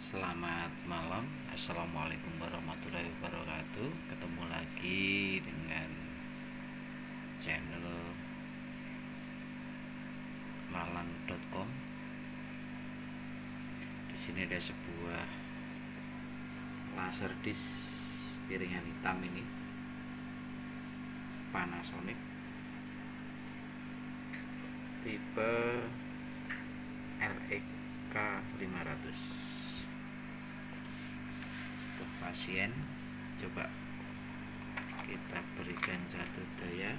Selamat malam, assalamualaikum warahmatullahi wabarakatuh. Ketemu lagi dengan channel malang.com. Di sini ada sebuah laser disc piringan hitam ini, Panasonic, tipe LEK 500. Untuk pasien, coba kita berikan satu daya.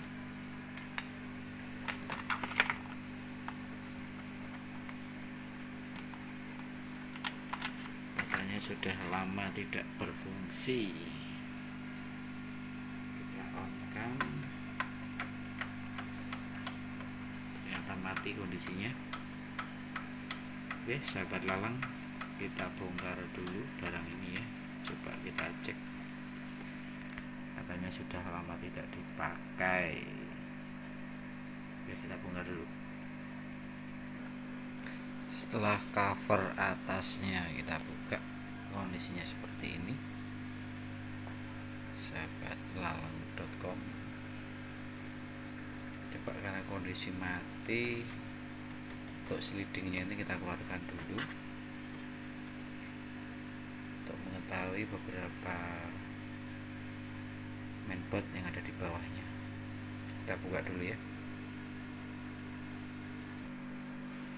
Katanya sudah lama tidak berfungsi. Kita on kan, ternyata mati kondisinya. Oke, sahabat lalang, kita bongkar dulu barang ini ya. Coba kita cek, katanya sudah lama tidak dipakai. Oke, kita bongkar dulu. Setelah cover atasnya kita buka, kondisinya seperti ini, sahabat lalang.com. Coba karena kondisi mati, untuk slidingnya ini kita keluarkan dulu untuk mengetahui beberapa mainboard yang ada di bawahnya. Kita buka dulu ya.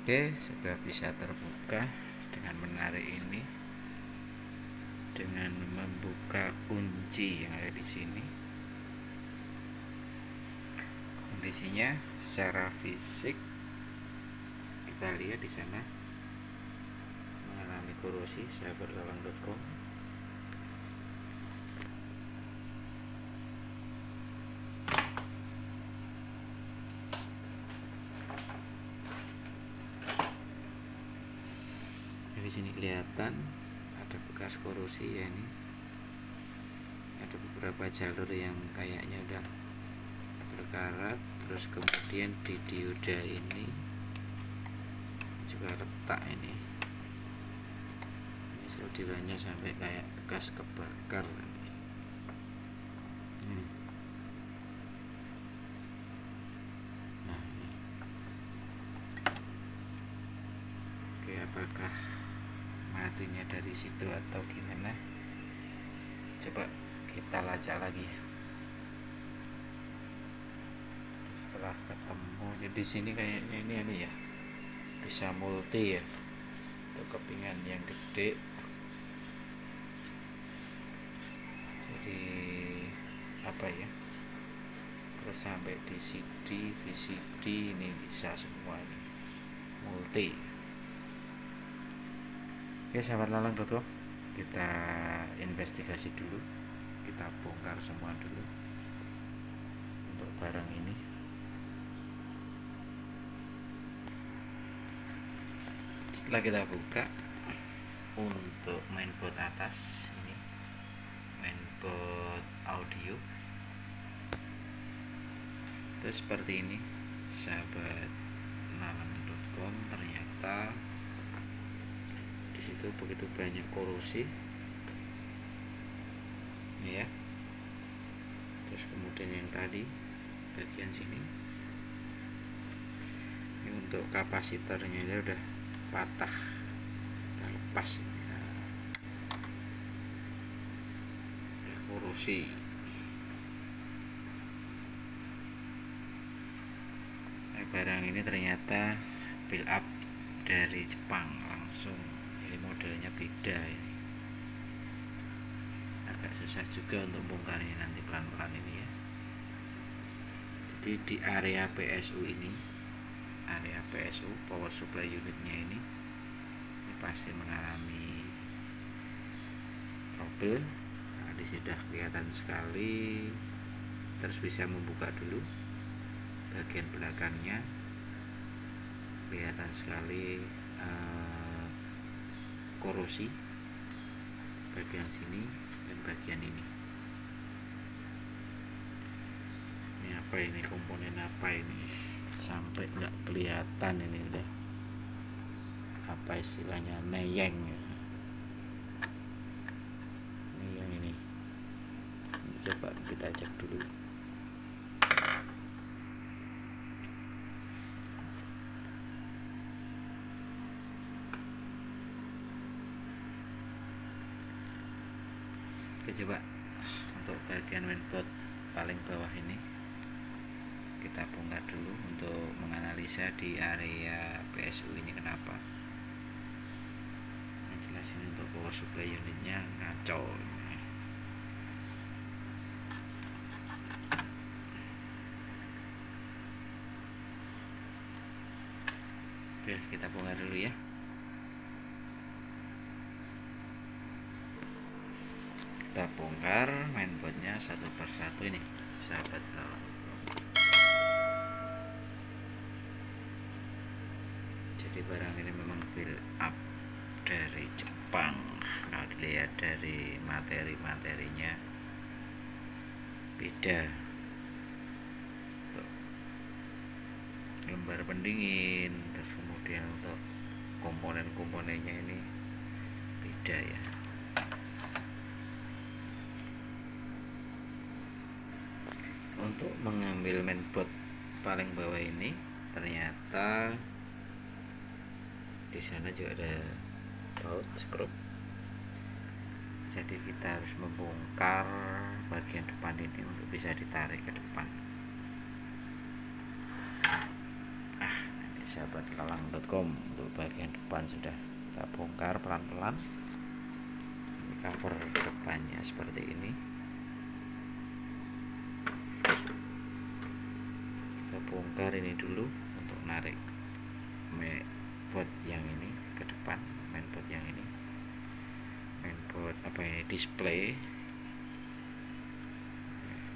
Oke, sudah bisa terbuka dengan menarik ini, dengan membuka kunci yang ada di sini. Kondisinya secara fisik kita lihat di sana mengalami korosi, sahabat lalang.com. Di sini kelihatan ada bekas korosi ya, ini ada beberapa jalur yang kayaknya udah berkarat. Terus kemudian di dioda ini juga retak ini solderannya sampai kayak bekas kebakar. Nah, ini. Oke, apakah matinya dari situ atau gimana? Coba kita lacak lagi. Setelah ketemu, jadi sini kayaknya ini ya, bisa multi ya, untuk kepingan yang gede. Jadi apa ya, terus sampai di CD, VCD ini bisa semua ini, multi. Oke, sahabat lalang.com, kita investigasi dulu, kita bongkar semua dulu untuk barang ini. Setelah kita buka, untuk mainboard atas ini, mainboard audio itu seperti ini, sahabat lalang.com. Ternyata disitu begitu banyak korosi ya. Terus kemudian yang tadi bagian sini ini untuk kapasitornya dia udah patah, udah lepas ya. Udah korosi. Barang ini ternyata build up dari Jepang langsung, jadi modelnya beda ini. Agak susah juga untuk bongkarnya nanti pelan-pelan ini ya. Jadi di area PSU ini, area PSU power supply unitnya ini pasti mengalami trouble. Nah, di sini sudah kelihatan sekali. Terus bisa membuka dulu bagian belakangnya, kelihatan sekali korosi bagian sini dan bagian ini. Ini apa ini, komponen apa ini, sampai nggak kelihatan ini udah apa istilahnya, neyeng ya. Coba kita cek dulu. Oke, coba untuk bagian mainboard paling bawah ini kita bongkar dulu untuk menganalisa di area PSU ini kenapa. Yang jelas ini untuk power supply unitnya ngaco. Oke, kita bongkar dulu ya. Kita bongkar mainboardnya satu persatu ini, sahabat kawan. Jadi barang ini memang build up dari Jepang. Kalau dilihat dari materi-materinya beda. Untuk lembar pendingin, terus kemudian untuk komponen-komponennya ini beda ya. Untuk mengambil mainboard paling bawah ini ternyata di sana juga ada baut skrup. Jadi kita harus membongkar bagian depan ini untuk bisa ditarik ke depan. Ini sahabat lalang.com untuk bagian depan sudah kita bongkar pelan-pelan. Ini cover depannya seperti ini. Kita bongkar ini dulu untuk narik mainboard yang ini ke depan. Mainboard yang ini, mainboard apa ini, display,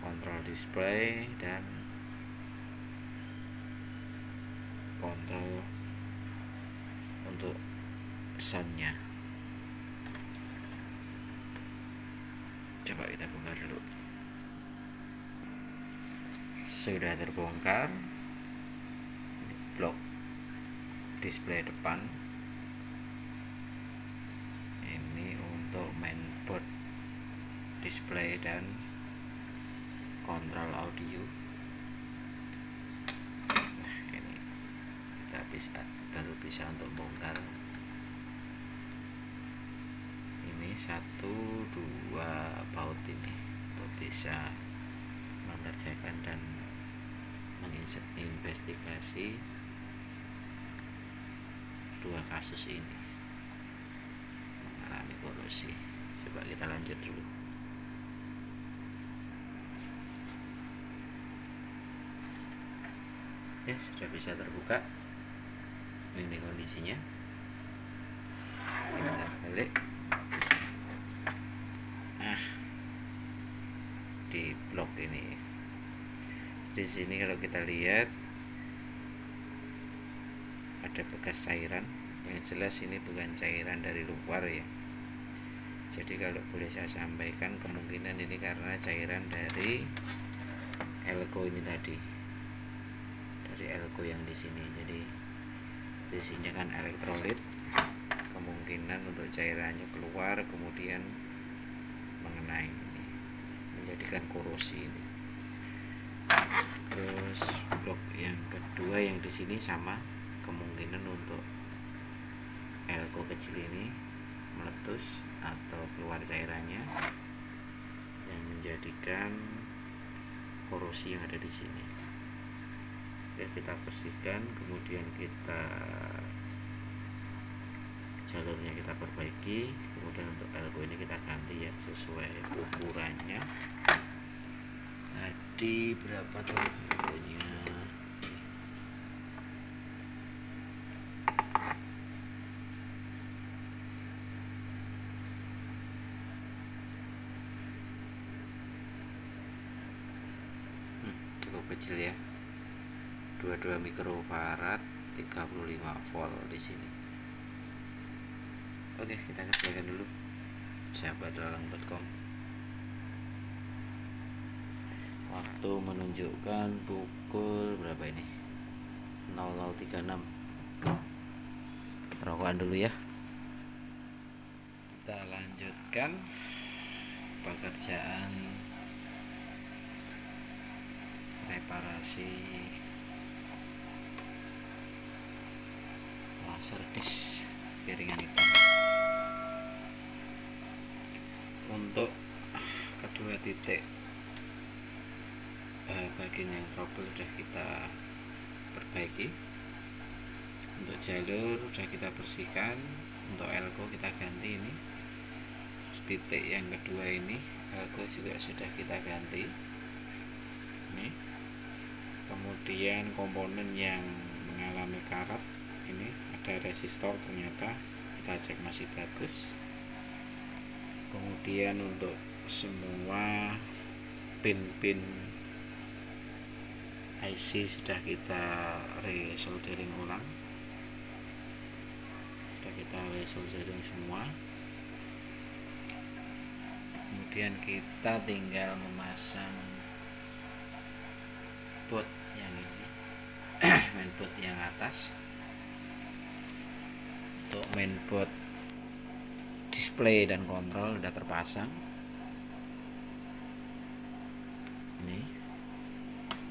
kontrol display dan kontrol untuk soundnya. Coba kita bongkar dulu. Sudah terbongkar. Ini blok display depan, ini untuk mainboard display dan kontrol audio. Nah, ini kita baru bisa untuk bongkar. Ini 1, 2 baut ini untuk bisa mengerjakan dan menginvestigasi 2 kasus ini mengalami korosi. Coba kita lanjut dulu. Ya, sudah bisa terbuka. Ini kondisinya. Kita balik. Di blok ini. Di sini kalau kita lihat ada bekas cairan. Yang jelas ini bukan cairan dari luar ya. Jadi kalau boleh saya sampaikan, kemungkinan ini karena cairan dari elko ini tadi, dari elko yang di sini. Jadi di sini kan elektrolit, kemungkinan untuk cairannya keluar kemudian mengenai ini, menjadikan korosi ini. Terus blok yang kedua yang di sini sama, kemungkinan untuk elko kecil ini meletus atau keluar cairannya yang menjadikan korosi yang ada di sini. Ya, kita bersihkan, kemudian kita jalurnya kita perbaiki, kemudian untuk elko ini kita ganti ya sesuai ukurannya. Tadi berapa tuh elkonya? Cukup kecil ya, 22 mikrofarad, 35 volt di sini. Oke, kita kerjakan dulu, sahabat lalang.com. Waktu menunjukkan pukul berapa ini? 00.36. Rokokan dulu ya. Kita lanjutkan pekerjaan reparasi laser disc piringan hitam. Untuk kedua titik bagian yang trouble sudah kita perbaiki. Untuk jalur sudah kita bersihkan. Untuk elko kita ganti ini. Terus titik yang kedua ini elko juga sudah kita ganti ini. Kemudian komponen yang mengalami karat ini ada resistor, ternyata kita cek masih bagus. Kemudian untuk semua pin-pin IC sudah kita resoldering ulang, sudah kita resoldering semua. Kemudian kita tinggal memasang board yang ini mainboard yang atas. Untuk mainboard display dan kontrol sudah terpasang ini.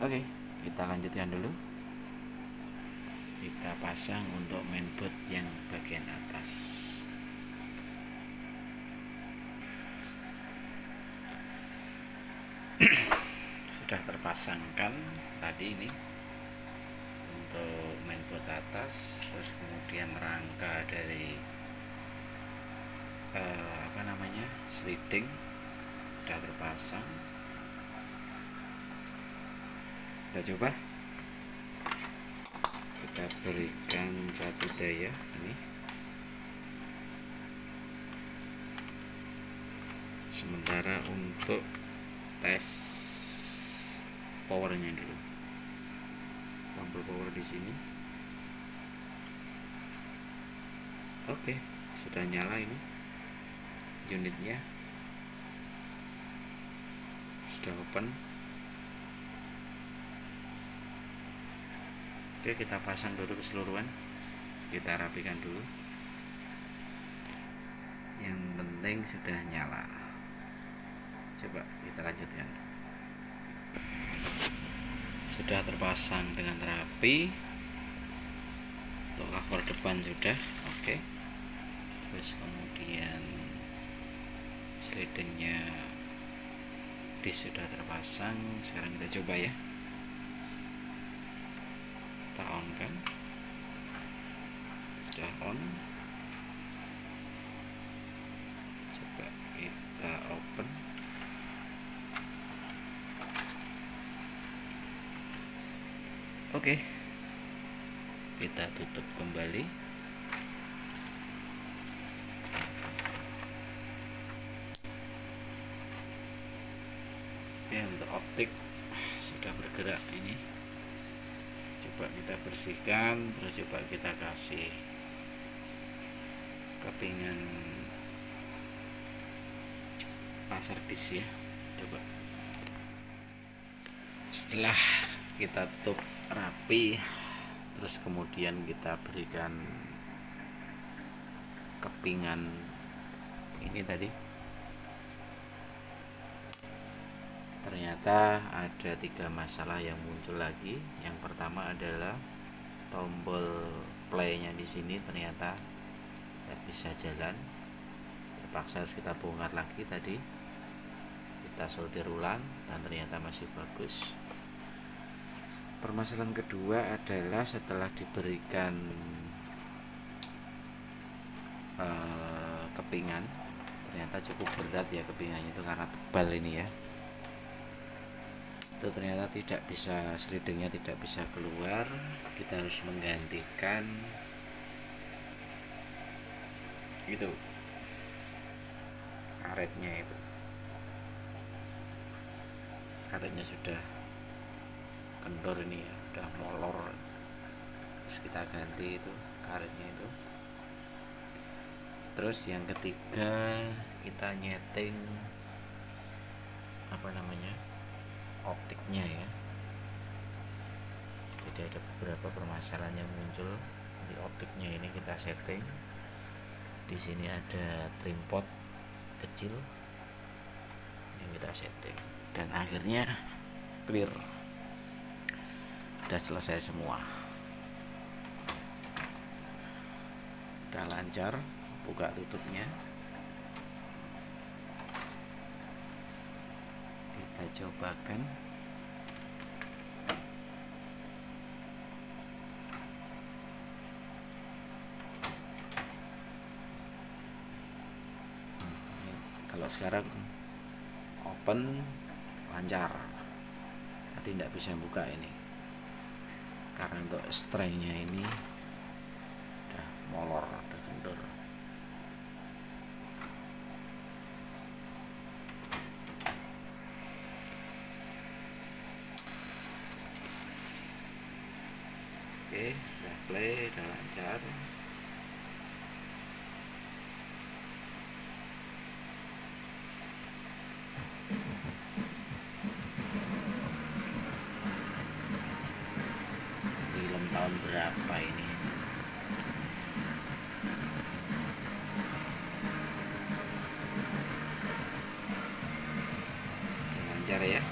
Oke, kita lanjutkan dulu. Kita pasang untuk mainboard yang bagian atas. Sudah terpasangkan tadi ini untuk mainboard atas. Terus kemudian rangka dari sliding sudah terpasang. Kita coba, kita berikan satu daya ini. Sementara untuk tes powernya dulu, tombol power di sini. Oke, sudah nyala ini unitnya, sudah open. Oke, kita pasang dulu keseluruhan, kita rapikan dulu. Yang penting sudah nyala. Coba kita lanjutkan. Sudah terpasang dengan rapi. Untuk cover depan sudah oke. Terus kemudian slidingnya sudah terpasang. Sekarang kita coba ya, kita on kan, sudah on. Coba kita open. Oke, kita tutup kembali. Oke, untuk optik sudah bergerak ini. Coba kita bersihkan, terus coba kita kasih kepingan laser disc ya. Coba setelah kita tutup rapi, terus kemudian kita berikan kepingan ini tadi, ternyata ada 3 masalah yang muncul lagi. Yang pertama adalah tombol playnya di sini ternyata tidak bisa jalan, terpaksa harus kita bongkar lagi tadi. Kita solder ulang dan ternyata masih bagus. Permasalahan kedua adalah setelah diberikan kepingan, ternyata cukup berat ya kepingannya itu karena tebal ini ya. Itu ternyata tidak bisa, slidingnya tidak bisa keluar. Kita harus menggantikan itu karetnya, itu karetnya sudah kendor ini ya, udah molor. Terus kita ganti itu karetnya itu. Terus yang ketiga, kita nyeting optiknya ya. Jadi ada beberapa permasalahan yang muncul di optiknya ini, kita setting. Di sini ada trim pot kecil yang kita setting dan akhirnya clear. sudah selesai semua. Udah lancar buka tutupnya. Kita cobakan. Kalau sekarang open lancar, nanti tidak bisa buka ini karena untuk strengnya ini udah molor, udah kendor. Oke, udah play, udah lancar. Film tahun berapa ini? Lancar ya.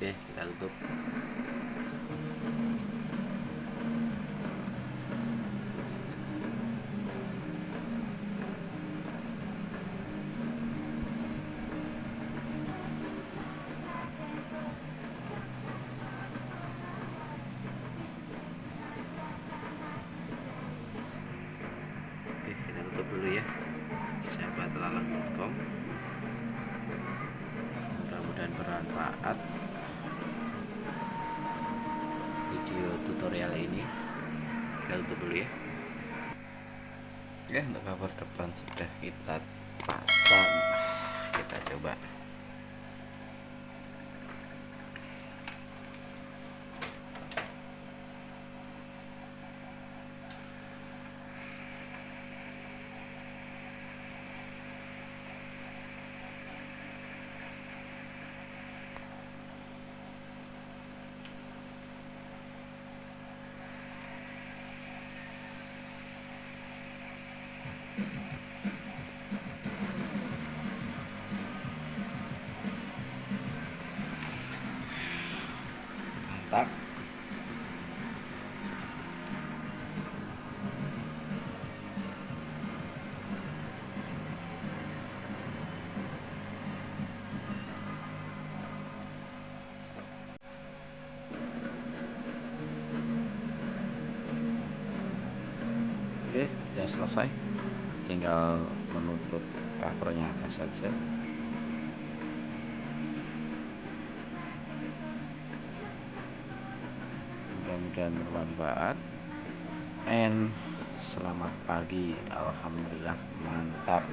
Oke, kita tutup. Oke, kita tutup dulu ya. sahabatlalang.com. Mudah-mudahan bermanfaat video tutorial ini. Kita tutup dulu ya. Oke, untuk cover depan sudah kita pasang. Kita coba. Mantap. Oke, sudah selesai. Tinggal menutup covernya saja. Mudah-mudahan bermanfaat. And selamat pagi. Alhamdulillah mantap.